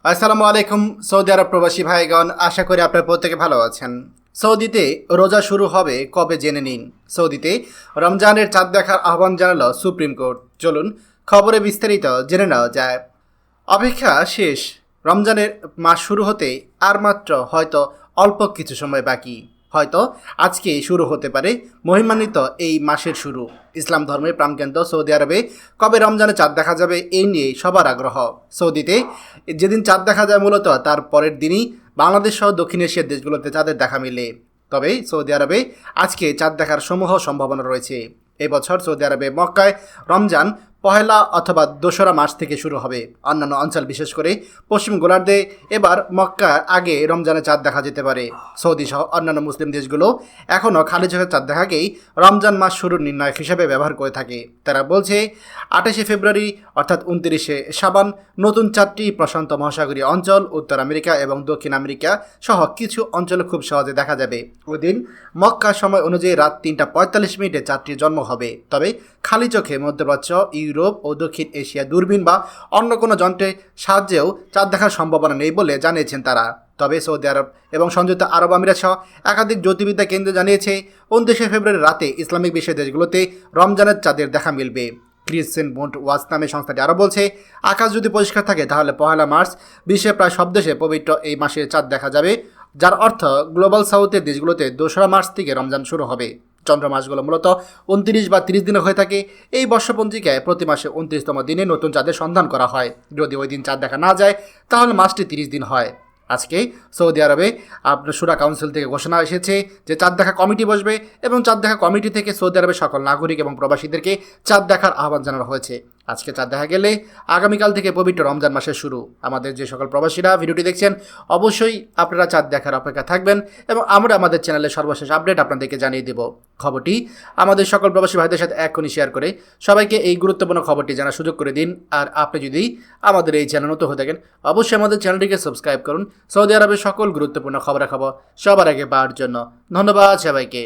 আসসালামু আলাইকুম সৌদি আরব প্রবাসী ভাইগণ, আশা করি আপনার প্রত্যেকে ভালো আছেন। সৌদিতে রোজা শুরু হবে কবে জেনে নিন। সৌদিতে রমজানের চাঁদ দেখার আহ্বান জানালো সুপ্রিম কোর্ট। চলুন খবরে বিস্তারিত জেনে নেওয়া যায়। অপেক্ষা শেষ। রমজানের মাস শুরু হতে আর মাত্র হয়তো অল্প কিছু সময় বাকি। হয়তো আজকে শুরু হতে পারে মহিমান্বিত এই মাসের শুরু। ইসলাম ধর্মের প্রাণকেন্দ্র সৌদি আরবে কবে রমজানে চাঁদ দেখা যাবে এই নিয়ে সবার আগ্রহ। সৌদিতে যেদিন চাঁদ দেখা যায় মূলত তার পরের দিনই বাংলাদেশ সহ দক্ষিণ এশিয়ার দেশগুলোতে চাঁদের দেখা মিলে। তবে সৌদি আরবে আজকে চাঁদ দেখার সমূহ সম্ভাবনা রয়েছে। এবছর সৌদি আরবে মক্কায় রমজান পহেলা অথবা 2রা মার্চ থেকে শুরু হবে। অন্যান্য অঞ্চল বিশেষ করে পশ্চিম গোলার্ধে এবার মক্কা আগে রমজানে চাঁদ দেখা যেতে পারে। সৌদি সহ অন্যান্য মুসলিম দেশগুলো এখনও খালি চোখে চাঁদ দেখাকেই রমজান মাস শুরুর নির্ণায়ক হিসেবে ব্যবহার করে থাকে। তারা বলছে 28শে ফেব্রুয়ারি অর্থাৎ 29শে শাবান নতুন চাঁদটি প্রশান্ত মহাসাগরীয় অঞ্চল, উত্তর আমেরিকা এবং দক্ষিণ আমেরিকা সহ কিছু অঞ্চলে খুব সহজে দেখা যাবে। ওই দিন মক্কা সময় অনুযায়ী রাত 3:45 চাঁদটির জন্ম হবে। তবে খালি চোখে মধ্যপ্রাচ্য, ইউরোপ ও দক্ষিণ এশিয়া দূরবীন বা অন্য কোনো যন্ত্রের সাহায্যেও চাঁদ দেখার সম্ভাবনা নেই বলে জানিয়েছেন তারা। তবে সৌদি আরব এবং সংযুক্ত আরব আমিরাত সহ একাধিক জ্যোতির্বিদ্যা কেন্দ্র জানিয়েছে 29শে ফেব্রুয়ারি রাতে ইসলামিক বিশ্বের দেশগুলোতে রমজানের চাঁদের দেখা মিলবে। ক্রিসেন্ট মুন্ড ওয়াচ নামে সংস্থাটি আরও বলছে, আকাশ যদি পরিষ্কার থাকে তাহলে পহেলা মার্চ বিশ্বের প্রায় সব দেশে পবিত্র এই মাসে চাঁদ দেখা যাবে, যার অর্থ গ্লোবাল সাউথের দেশগুলোতে 2রা মার্চ থেকে রমজান শুরু হবে। চন্দ্র মাসগুলো মূলত 29 বা 30 দিনে হয়ে থাকে। এই বর্ষপঞ্জিকায় প্রতি মাসে 29তম দিনে নতুন চাঁদের সন্ধান করা হয়। যদি ওই দিন চাঁদ দেখা না যায় তাহলে মাসটি 30 দিন হয়। আজকে সৌদি আরবে আপনার শুরা কাউন্সিল থেকে ঘোষণা এসেছে যে চাঁদ দেখা কমিটি বসবে এবং চাঁদ দেখা কমিটি থেকে সৌদি আরবের সকল নাগরিক এবং প্রবাসীদেরকে চাঁদ দেখার আহ্বান জানানো হয়েছে। আজকে চাঁদ দেখা গেলে আগামীকাল থেকে পবিত্র রমজান মাসের শুরু। আমাদের যে সকল প্রবাসীরা ভিডিওটি দেখছেন অবশ্যই আপনারা চাঁদ দেখার অপেক্ষা থাকবেন এবং আমরা আমাদের চ্যানেলের সর্বশেষ আপডেট আপনাদেরকে জানিয়ে দেব। খবরটি আমাদের সকল প্রবাসী ভাইদের সাথে এক্ষুনি শেয়ার করে সবাইকে এই গুরুত্বপূর্ণ খবরটি জানার সুযোগ করে দিন। আর আপনি যদি আমাদের এই চ্যানেল নতুন হয়ে থাকেন অবশ্যই আমাদের চ্যানেলটিকে সাবস্ক্রাইব করুন সৌদি আরবের সকল গুরুত্বপূর্ণ খবরাখবর সবার আগে পাওয়ার জন্য। ধন্যবাদ সবাইকে।